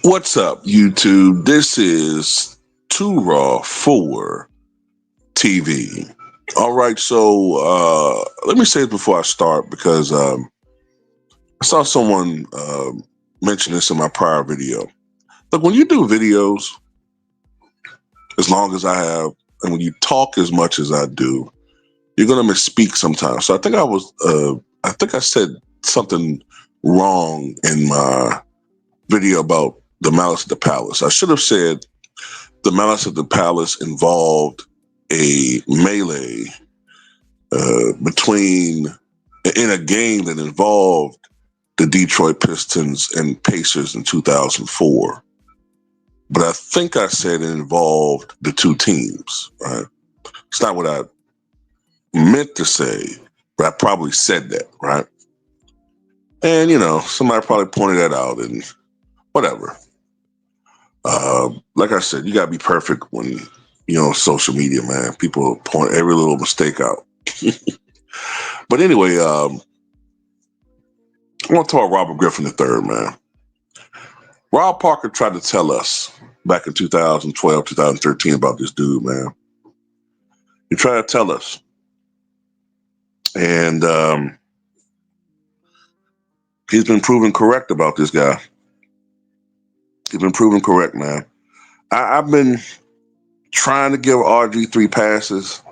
What's up, YouTube? This is Too Raw for TV. All right, so let me say it before I start because I saw someone mention this in my prior video. Look, when you do videos, as long as I have, and when you talk as much as I do, you're gonna misspeak sometimes. So I think I said something wrong in my video about the Malice at the Palace. I should have said the Malice at the Palace involved a melee between in a game that involved the Detroit Pistons and Pacers in 2004. But I think I said it involved the two teams. Right? It's not what I meant to say, but I probably said that, right? And somebody probably pointed that out, and whatever. Like I said, you gotta be perfect when you're on social media, man. People point every little mistake out. But anyway, I want to talk Robert Griffin III, man. Rob Parker tried to tell us back in 2012, 2013 about this dude, man. He tried to tell us. And he's been proven correct about this guy. He's been proven correct, man. I've been trying to give RG3 passes,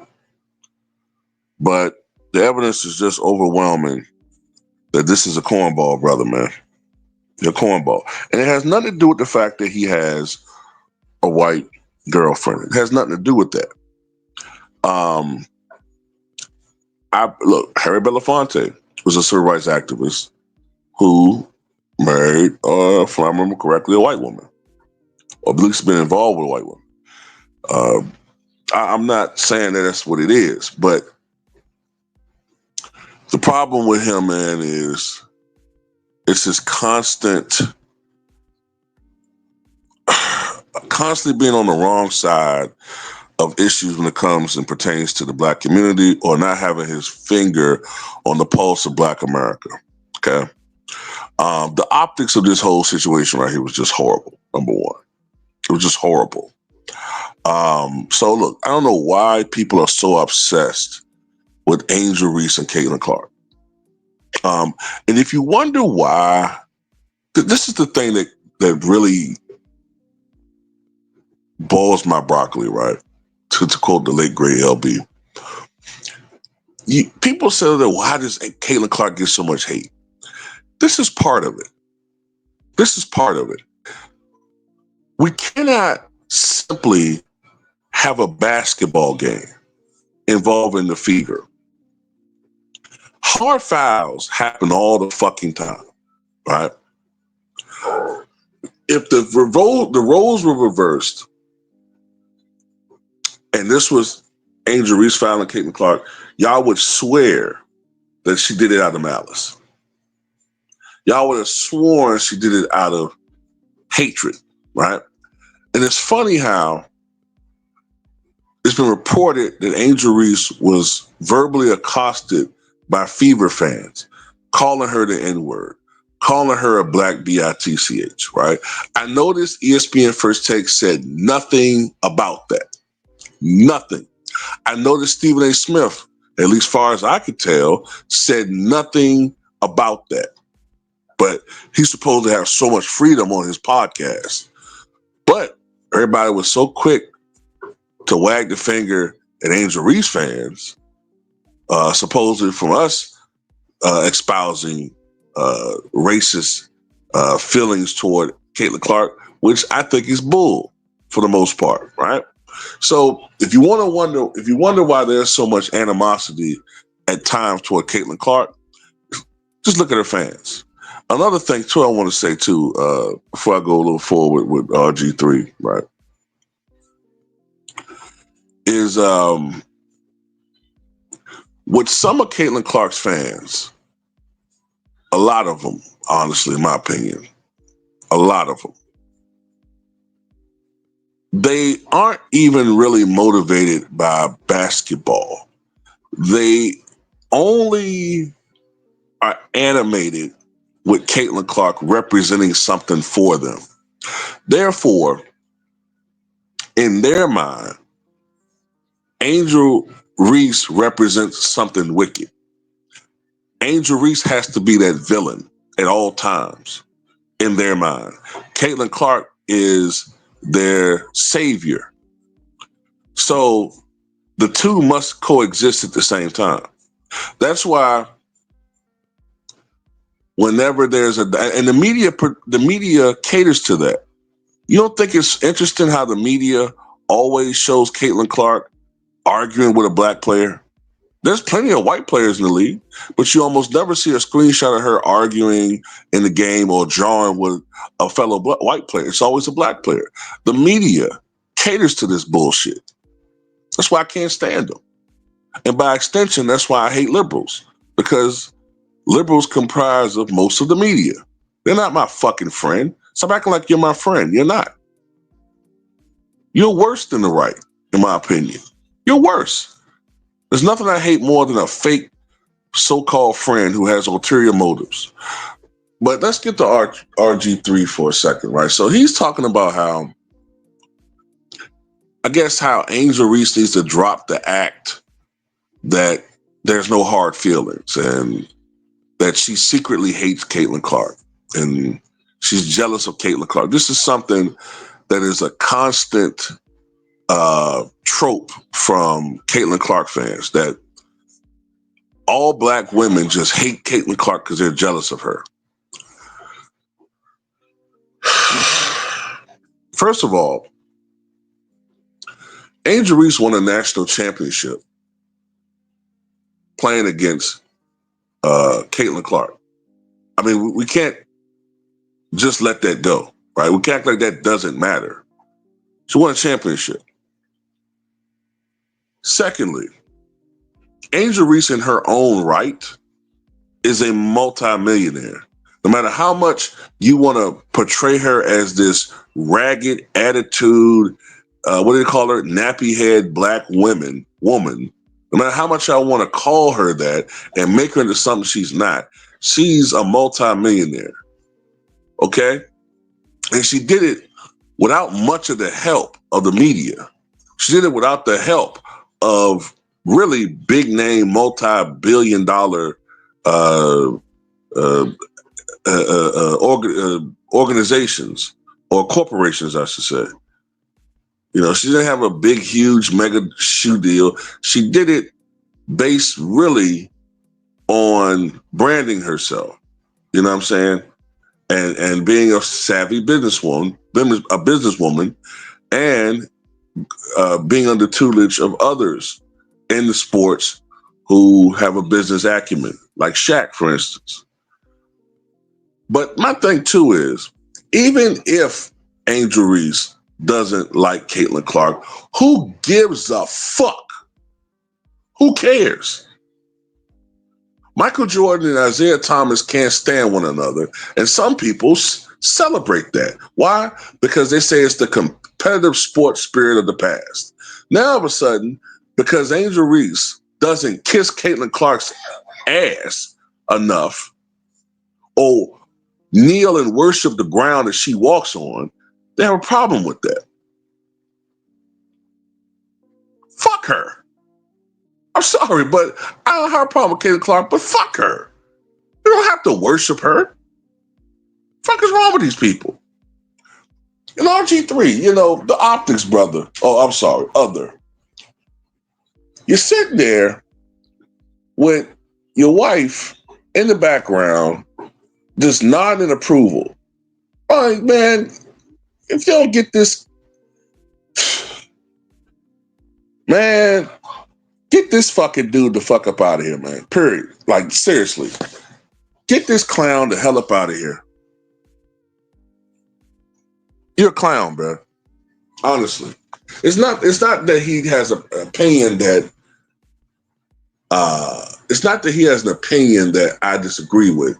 but the evidence is just overwhelming that this is a cornball, brother, man. A cornball. And it has nothing to do with the fact that he has a white girlfriend. It has nothing to do with that. Harry Belafonte was a civil rights activist who married, if I remember correctly, a white woman, or at least been involved with a white woman. I'm not saying that that's what it is, but the problem with him, man, is it's this constantly being on the wrong side of issues when it comes and pertains to the black community, or not having his finger on the pulse of black America. Okay. The optics of this whole situation right here was just horrible. Number one, it was just horrible. So look, I don't know why people are so obsessed with Angel Reese and Caitlin Clark. And if you wonder why, this is the thing that really boils my broccoli, right? To quote the late great LB. People say that, why does Caitlin Clark get so much hate? This is part of it. This is part of it. We cannot simply have a basketball game involving the fever. Hard fouls happen all the fucking time, right? If the roles were reversed, and this was Angel Reese fouling Caitlin Clark, y'all would swear that she did it out of malice. Y'all would have sworn she did it out of hatred, right? And it's funny how it's been reported that Angel Reese was verbally accosted by Fever fans, calling her the N-word, calling her a black bitch, right? I noticed ESPN First Take said nothing about that. Nothing. I noticed Stephen A. Smith, at least far as I could tell, said nothing about that. But he's supposed to have so much freedom on his podcast. But everybody was so quick to wag the finger at Angel Reese fans, supposedly from us espousing racist feelings toward Caitlin Clark, which I think is bull for the most part, right? So if you wonder why there's so much animosity at times toward Caitlin Clark, just look at her fans. Another thing too, I want to say too, before I go a little forward with RG3, right, is with some of Caitlin Clark's fans, a lot of them, honestly, in my opinion, a lot of them, they aren't even really motivated by basketball. They only are animated with Caitlin Clark representing something for them. Therefore, in their mind, Angel Reese represents something wicked. Angel Reese has to be that villain at all times in their mind. Caitlin Clark is their savior. So the two must coexist at the same time. That's why whenever there's and the media caters to that. You don't think it's interesting how the media always shows Caitlin Clark arguing with a black player? There's plenty of white players in the league, but you almost never see a screenshot of her arguing in the game or drawing with a fellow white player. It's always a black player. The media caters to this bullshit. That's why I can't stand them. And by extension, that's why I hate liberals, because liberals comprise of most of the media. They're not my fucking friend. Stop acting like you're my friend. You're not. You're worse than the right, in my opinion. You're worse. There's nothing I hate more than a fake so-called friend who has ulterior motives. But let's get to RG3 for a second, right? So he's talking about how Angel Reese needs to drop the act that there's no hard feelings and that she secretly hates Caitlin Clark and she's jealous of Caitlin Clark. This is something that is a constant trope from Caitlin Clark fans, that all black women just hate Caitlin Clark because they're jealous of her. First of all, Angel Reese won a national championship playing against Caitlin Clark. I mean, we can't just let that go, right? We can't act like that doesn't matter. She won a championship. Secondly, Angel Reese in her own right is a multimillionaire. No matter how much you want to portray her as this ragged attitude, what do they call her? Nappy head black woman. No matter how much I want to call her that and make her into something she's not, she's a multimillionaire. Okay? And she did it without much of the help of the media. She did it without the help of really big name, multi-billion dollar organizations or corporations, I should say. You know, she didn't have a big, huge, mega shoe deal. She did it based really on branding herself. You know what I'm saying? And being a savvy businesswoman, and being under tutelage of others in the sports who have a business acumen, like Shaq, for instance. But my thing too is, even if Angel Reese doesn't like Caitlin Clark, who gives a fuck? Who cares? Michael Jordan and Isaiah Thomas can't stand one another, and some people celebrate that. Why? Because they say it's the competitive sports spirit of the past. Now, all of a sudden, because Angel Reese doesn't kiss Caitlin Clark's ass enough or kneel and worship the ground that she walks on, they have a problem with that. Fuck her. I'm sorry, but I don't have a problem with Caitlin Clark, but fuck her. You don't have to worship her. Fuck is wrong with these people? And RG3, you know, the optics brother. Oh, I'm sorry, other. You're sitting there with your wife in the background, just nodding approval. All right, man, if you don't get this, man, get this fucking dude the fuck up out of here, man. Period. Like, seriously. Get this clown the hell up out of here. You're a clown, bro. Honestly. It's not that he has an opinion that it's not that he has an opinion that I disagree with.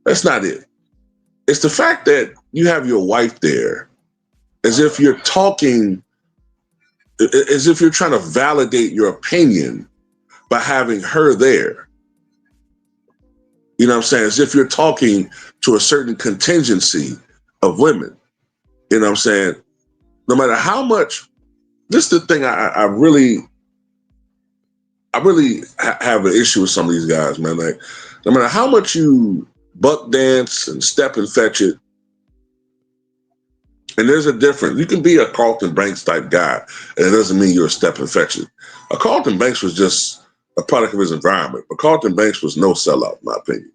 That's not it. It's the fact that you have your wife there as if you're talking, as if you're trying to validate your opinion by having her there. You know what I'm saying? As if you're talking to a certain contingency of women. You know what I'm saying? No matter how much, this is the thing I really have an issue with some of these guys, man. Like, no matter how much you buck dance and step and fetch it, and there's a difference. You can be a Carlton Banks type guy, and it doesn't mean you're a step and fetch it. A Carlton Banks was just a product of his environment, but Carlton Banks was no sellout, in my opinion.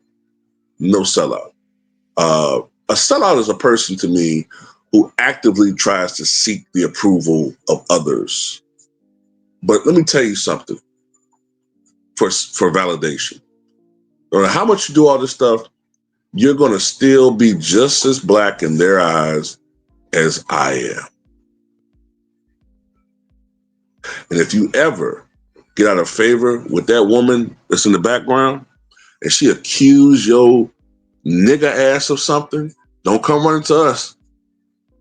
No sellout. A sellout is a person to me who actively tries to seek the approval of others. But let me tell you something for validation. No matter how much you do all this stuff, you're going to still be just as black in their eyes as I am. And if you ever get out of favor with that woman that's in the background and she accuse your nigga ass of something, don't come running to us.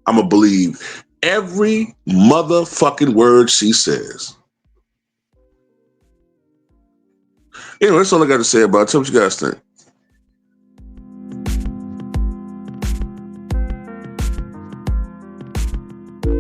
I'm going to believe every motherfucking word she says. Anyway, that's all I got to say about it. Tell me what you guys think.